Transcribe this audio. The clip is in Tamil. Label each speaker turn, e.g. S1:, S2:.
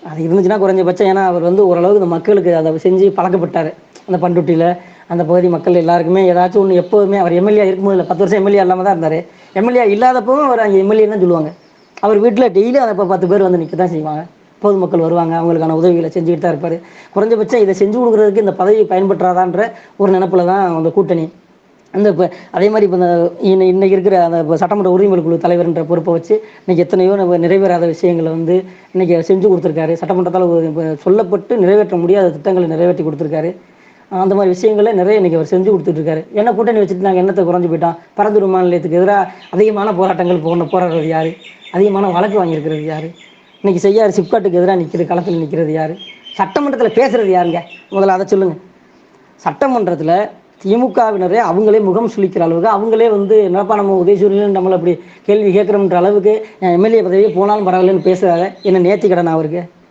S1: அது இருந்துச்சுன்னா குறைஞ்சபட்சம் ஏன்னா அவர் வந்து ஓரளவுக்கு இந்த மக்களுக்கு அதை செஞ்சு பழக்கப்பட்டார். அந்த பண்ருட்டியில் அந்த பகுதி மக்கள் எல்லாருக்குமே ஏதாச்சும் ஒன்று எப்போதுமே அவர் எம்எல்ஏ இருக்கும்போது இல்லை 10 வருஷம் எம்எல்ஏ இல்லாமல் தான் இருந்தார். எம்எல்ஏ இல்லாதப்பவும் அவர் அங்கே எம்எல்ஏ தான் சொல்லுவாங்க. அவர் வீட்டில் டெய்லி அதை இப்போ 10 பேர் வந்து நிற்க தான் செய்வாங்க. பொதுமக்கள் வருவாங்க, அவங்களுக்கான உதவிகளை செஞ்சுக்கிட்டு தான் இருப்பார். குறைஞ்சபட்சம் இதை செஞ்சு கொடுக்குறதுக்கு இந்த பதவி பயன்பற்றாதான்ற ஒரு நினப்பில் தான் அந்த கூட்டணி. அந்த இப்போ அதே மாதிரி இப்போ இந்த இன்னைக்கு இருக்கிற அந்த இப்போ சட்டமன்ற உரிமைகள் குழு தலைவர்ன்ற பொறுப்பை வச்சு இன்றைக்கி எத்தனையோ நம்ம நிறைவேறாத விஷயங்களை வந்து இன்றைக்கி செஞ்சு கொடுத்துருக்காரு. சட்டமன்றத்தால் இப்போ சொல்லப்பட்டு நிறைவேற்ற முடியாத திட்டங்களை நிறைவேற்றி கொடுத்துருக்காரு. அந்த மாதிரி விஷயங்களை நிறைய இன்றைக்கி அவர் செஞ்சு கொடுத்துட்ருக்காரு. என்ன கூட்டணி வச்சுட்டு நாங்கள் என்னத்தை குறைஞ்சி போயிட்டோம்? பரந்தூர் விமான நிலையத்துக்கு எதிராக அதிகமான போராட்டங்கள் போராடுறது யார்? அதிகமான வழக்கு வாங்கியிருக்கிறது யார்? இன்றைக்கி செய்யார் சிப்காட்டுக்கு எதிராக நிற்கிறது, களத்தில் நிற்கிறது யார்? சட்டமன்றத்தில் பேசுகிறது யாருங்க? முதல்ல அதை சொல்லுங்கள். சட்டமன்றத்தில் திமுகவினரே அவங்களே முகம் சுளிக்கிற அளவுக்கு அவங்களே வந்து என்னப்பா நம்ம உதயசூரியன் நம்மளை அப்படி கேள்வி கேட்குறோம்ன்ற அளவுக்கு எம்எல்ஏ பதவியே போனாலும் பரவாயில்லன்னு பேசுகிறாங்க. என்ன நேர்த்தி கடன் அவருக்கு?